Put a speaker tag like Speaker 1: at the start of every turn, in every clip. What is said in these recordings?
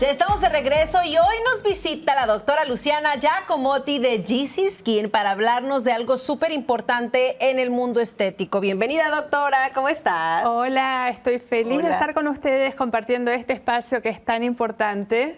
Speaker 1: Ya estamos de regreso y hoy nos visita la doctora Luciana Giacomotti de GC Skin para hablarnos de algo súper importante en el mundo estético. Bienvenida, doctora, ¿cómo estás?
Speaker 2: Hola, estoy feliz de estar con ustedes compartiendo este espacio que es tan importante.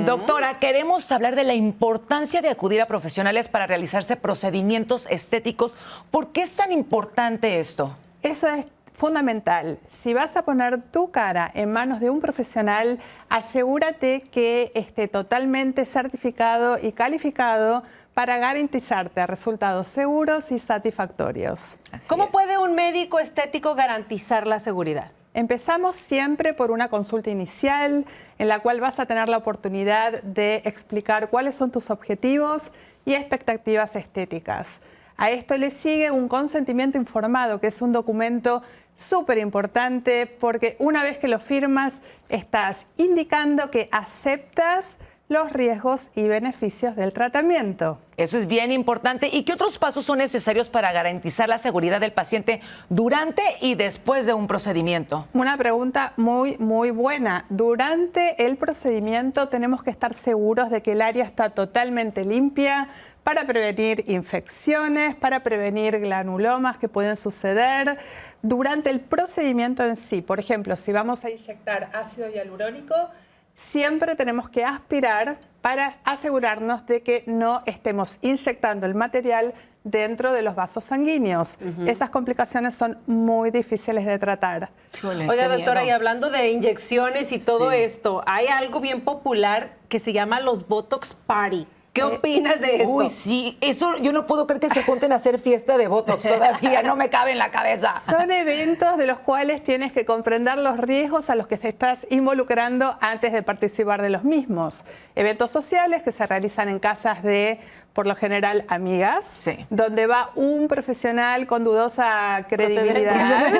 Speaker 3: Doctora, queremos hablar de la importancia de acudir a profesionales para realizarse procedimientos estéticos. ¿Por qué es tan importante esto?
Speaker 2: Eso es fundamental. Si vas a poner tu cara en manos de un profesional, asegúrate que esté totalmente certificado y calificado para garantizarte resultados seguros y satisfactorios.
Speaker 1: ¿Cómo puede un médico estético garantizar la seguridad?
Speaker 2: Empezamos siempre por una consulta inicial en la cual vas a tener la oportunidad de explicar cuáles son tus objetivos y expectativas estéticas. A esto le sigue un consentimiento informado, que es un documento súper importante porque una vez que lo firmas estás indicando que aceptas los riesgos y beneficios del tratamiento.
Speaker 3: Eso es bien importante. ¿Y qué otros pasos son necesarios para garantizar la seguridad del paciente durante y después de un procedimiento?
Speaker 2: Una pregunta muy buena. Durante el procedimiento tenemos que estar seguros de que el área está totalmente limpia para prevenir infecciones, para prevenir granulomas que pueden suceder. Durante el procedimiento en sí, por ejemplo, si vamos a inyectar ácido hialurónico, siempre tenemos que aspirar para asegurarnos de que no estemos inyectando el material dentro de los vasos sanguíneos. Esas complicaciones son muy difíciles de tratar.
Speaker 1: Oiga, doctora, y hablando de inyecciones y todo esto, hay algo bien popular que se llama los Botox Party. ¿Qué opinas de esto?
Speaker 3: Uy, sí, eso yo no puedo creer que se junten a hacer fiesta de Botox todavía, no me cabe en la cabeza.
Speaker 2: Son eventos de los cuales tienes que comprender los riesgos a los que te estás involucrando antes de participar de los mismos. Eventos sociales que se realizan en casas de, por lo general, amigas, donde va un profesional con dudosa credibilidad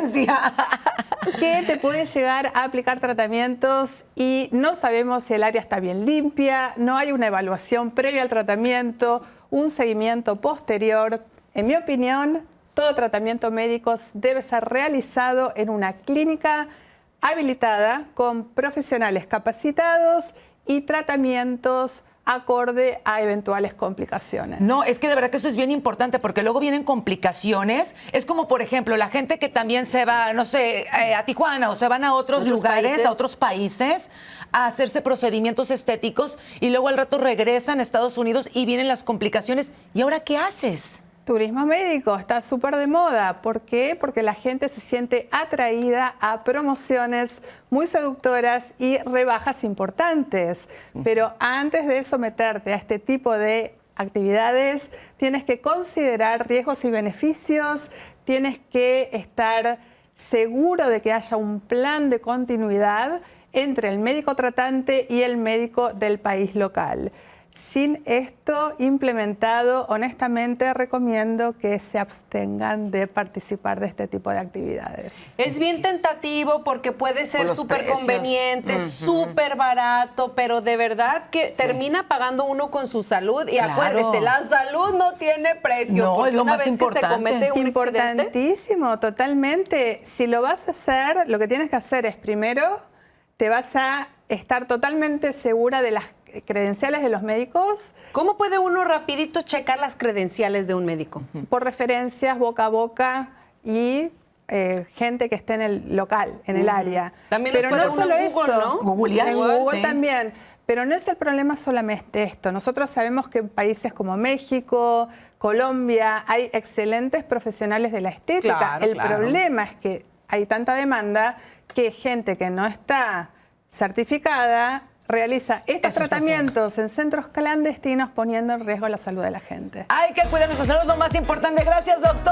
Speaker 2: que te puede llegar a aplicar tratamientos y no sabemos si el área está bien limpia, no hay una evaluación previa al tratamiento, un seguimiento posterior. En mi opinión, todo tratamiento médico debe ser realizado en una clínica habilitada con profesionales capacitados y tratamientos acorde a eventuales complicaciones.
Speaker 3: No, es que de verdad que eso es bien importante porque luego vienen complicaciones. Es como, por ejemplo, la gente que también se va, no sé, a Tijuana o se van a otros lugares, a otros países a hacerse procedimientos estéticos y luego al rato regresan a Estados Unidos y vienen las complicaciones. ¿Y ahora qué haces?
Speaker 2: Turismo médico está súper de moda. ¿Por qué? Porque la gente se siente atraída a promociones muy seductoras y rebajas importantes. Pero antes de someterte a este tipo de actividades, tienes que considerar riesgos y beneficios, tienes que estar seguro de que haya un plan de continuidad entre el médico tratante y el médico del país local. Sin esto implementado, honestamente recomiendo que se abstengan de participar de este tipo de actividades.
Speaker 1: Es bien tentativo porque puede ser súper conveniente, súper barato, pero de verdad que termina pagando uno con su salud. Y acuérdese, la salud no tiene precio.
Speaker 3: No, es lo
Speaker 1: una
Speaker 3: más
Speaker 1: vez
Speaker 3: importante.
Speaker 1: que se comete un
Speaker 2: Importantísimo,
Speaker 1: accidente,
Speaker 2: totalmente. Si lo vas a hacer, lo que tienes que hacer es primero, te vas a estar totalmente segura de las credenciales de los médicos.
Speaker 1: ¿Cómo puede uno rapidito checar las credenciales de un médico?
Speaker 2: Por referencias boca a boca y gente que esté en el local, en el área.
Speaker 1: También
Speaker 2: pero no solo
Speaker 1: Google,
Speaker 2: eso,
Speaker 1: ¿no?
Speaker 3: Googlear.
Speaker 2: En Google también. Pero no es el problema solamente esto. Nosotros sabemos que en países como México, Colombia, hay excelentes profesionales de la estética. El problema es que hay tanta demanda que gente que no está certificada realiza estos tratamientos en centros clandestinos poniendo en riesgo la salud de la gente.
Speaker 3: Hay que cuidar nuestra salud, lo más importante. Gracias, doctora.